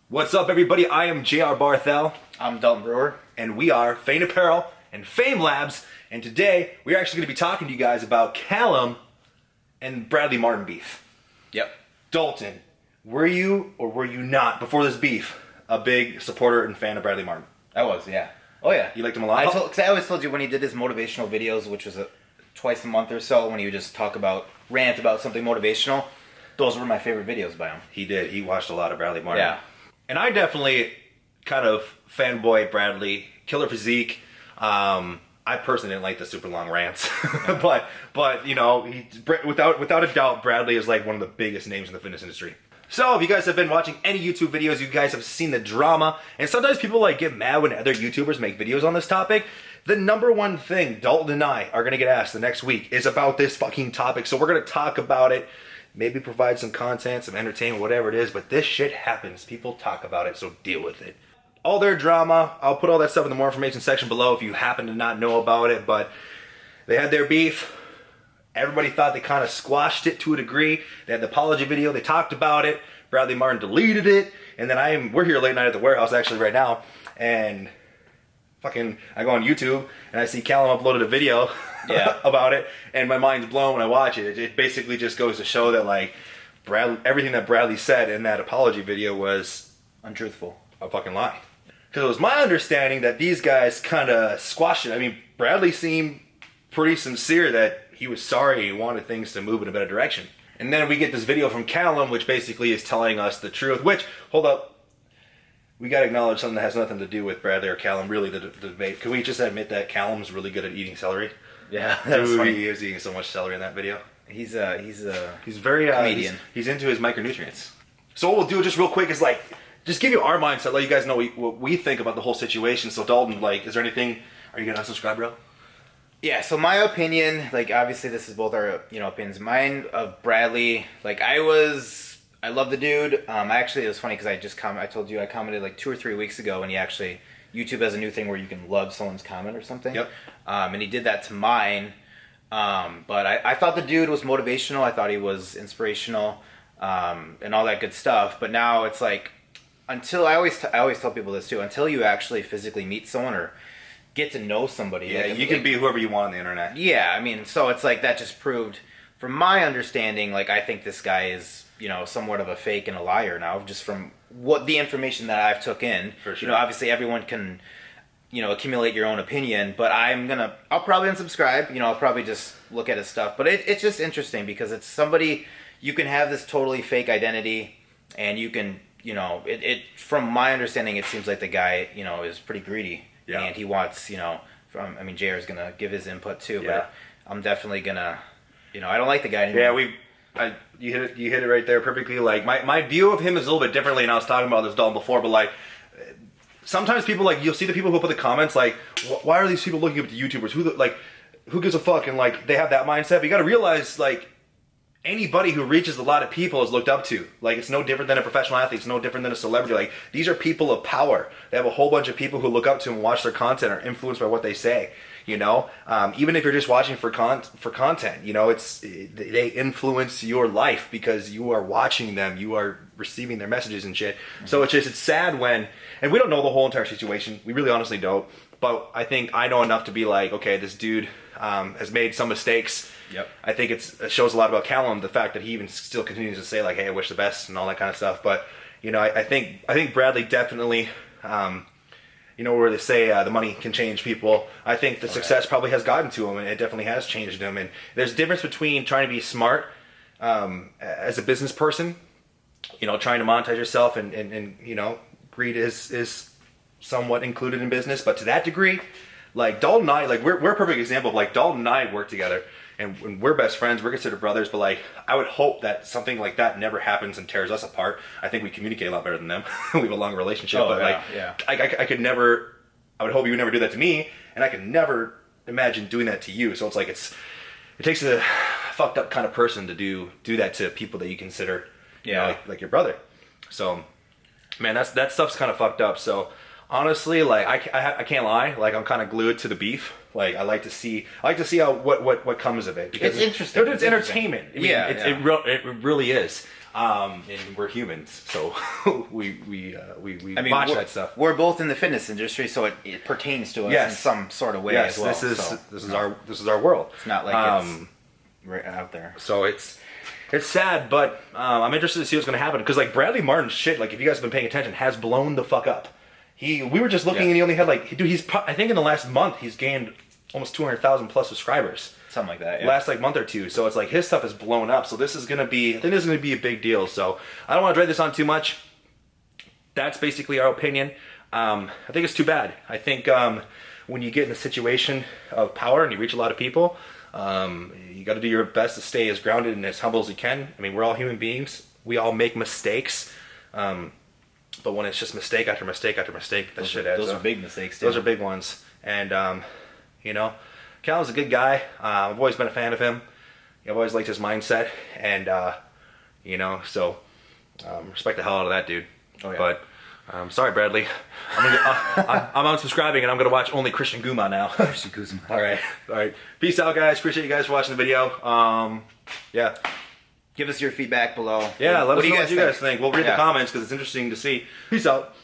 What's up, everybody? I am JR Barthel. I'm Dalton Brewer. And we are Fame Apparel and Fame Labs. And today, we're actually going to be talking to you guys about Calum and Bradley Martyn beef. Yep. Dalton, were you or were you not, before this beef, a big supporter and fan of Bradley Martyn? I was, yeah. Oh, yeah. You liked him a lot? Because I always told you when he did his motivational videos, which was twice a month or so, when he would just rant about something motivational, those were my favorite videos by him. He did. He watched a lot of Bradley Martyn. Yeah. And I definitely kind of fanboy Bradley, killer physique. I personally didn't like the super long rants, but you know, without a doubt, Bradley is like one of the biggest names in the fitness industry. So if you guys have been watching any YouTube videos, you guys have seen the drama, and sometimes people like get mad when other YouTubers make videos on this topic. The number one thing Dalton and I are gonna get asked the next week is about this fucking topic. So we're gonna talk about it. Maybe provide some content, some entertainment, whatever it is, but this shit happens. People talk about it, so deal with it. All their drama, I'll put all that stuff in the more information section below if you happen to not know about it, but they had their beef. Everybody thought they kind of squashed it to a degree. They had the apology video, they talked about it. Bradley Martyn deleted it, and then we're here late night at the warehouse actually right now, and I go on YouTube and I see Calum uploaded a video about it, and my mind's blown when I watch it. It basically just goes to show that like everything that Bradley said in that apology video was untruthful, a fucking lie. Because it was my understanding that these guys kind of squashed it. I mean, Bradley seemed pretty sincere that he was sorry, he wanted things to move in a better direction. And then we get this video from Calum, which basically is telling us the truth. Which, hold up, we got to acknowledge something that has nothing to do with Bradley or Calum, really, the debate. Can we just admit that Calum's really good at eating celery? Yeah, dude, he is eating so much celery in that video. He's very comedian. He's into his micronutrients. So what we'll do just real quick is like just give you our mindset, let you guys know what we think about the whole situation. So Dalton, like, is there anything? Are you gonna unsubscribe, bro? Yeah. So my opinion, like, obviously this is both our opinions. Mine of Bradley, like, I love the dude. It was funny because I told you I commented like 2 or 3 weeks ago, and YouTube has a new thing where you can love someone's comment or something. Yep. And he did that to mine. But I thought the dude was motivational. I thought he was inspirational, and all that good stuff. But now it's like, I always tell people this too, until you actually physically meet someone or get to know somebody. Yeah, you can be whoever you want on the internet. Yeah, I mean, so it's like that just proved, from my understanding, like, I think this guy is, somewhat of a fake and a liar now, just from what the information that I've took in. For sure. Obviously everyone can, accumulate your own opinion, but I'll probably unsubscribe, I'll probably just look at his stuff. But it's just interesting because it's somebody, you can have this totally fake identity, and you can, from my understanding, it seems like the guy, is pretty greedy. Yeah. And he wants, JR is going to give his input too, Yeah. but I'm definitely going to, I don't like the guy anymore. Yeah, you hit it right there perfectly. Like, my view of him is a little bit differently, and I was talking about this Dalton before, but like, sometimes people, like, you'll see the people who put the comments like, why are these people looking up to YouTubers? Who gives a fuck? And like, they have that mindset. But you got to realize, like, anybody who reaches a lot of people is looked up to. Like, it's no different than a professional athlete. It's no different than a celebrity. Like, these are people of power. They have a whole bunch of people who look up to them and watch their content, are influenced by what they say. Even if you're just watching for content, they influence your life because you are watching them, you are receiving their messages and shit. Mm-hmm. So it's sad when, and we don't know the whole entire situation. We really honestly don't. But I think I know enough to be like, okay, this dude has made some mistakes. Yep. I think it shows a lot about Calum, the fact that he even still continues to say like, hey, I wish the best and all that kind of stuff. But I think Bradley definitely, where they say the money can change people. I think the success probably has gotten to him, and it definitely has changed him. And there's a difference between trying to be smart as a business person, trying to monetize yourself, and greed is somewhat included in business, but to that degree, like Dalton and I, like we're a perfect example of like Dalton and I work together, and when we're best friends, we're considered brothers. But like, I would hope that something like that never happens and tears us apart. I think we communicate a lot better than them. We have a long relationship, I could never. I would hope you would never do that to me, and I could never imagine doing that to you. So it's like it takes a fucked up kind of person to do that to people that you consider, like your brother. So, man, that stuff's kind of fucked up. So. Honestly, like I can't lie. Like, I'm kind of glued to the beef. Like, I like to see how what comes of it, because it's interesting. It's entertainment. I mean, it really is. And we're humans, so we watch that stuff. We're both in the fitness industry, so it pertains to us in some sort of way as well. This is our world. It's not like it's right out there. So it's sad, but I'm interested to see what's going to happen because like Bradley Martyn's shit, like if you guys have been paying attention, has blown the fuck up. We were just looking and he only had like, dude, I think in the last month he's gained almost 200,000 plus subscribers. Something like that, yeah. Last like month or two. So it's like his stuff is blown up. So I think this is gonna be a big deal. So I don't want to drag this on too much. That's basically our opinion. I think it's too bad. I think when you get in a situation of power and you reach a lot of people, you got to do your best to stay as grounded and as humble as you can. I mean, we're all human beings. We all make mistakes. But when it's just mistake after mistake after mistake, that shit adds up. Those are big mistakes, too. Those are big ones. And, you know, Calum's a good guy. I've always been a fan of him. I've always liked his mindset. And, you know, so respect the hell out of that dude. Oh, yeah. But, sorry, Bradley. I'm unsubscribing and I'm going to watch only Christian Guma now. Christian Guzman. All right. Peace out, guys. Appreciate you guys for watching the video. Yeah. Give us your feedback below. Yeah, let us know what you think? guys think. We'll read the comments because it's interesting to see. Peace out.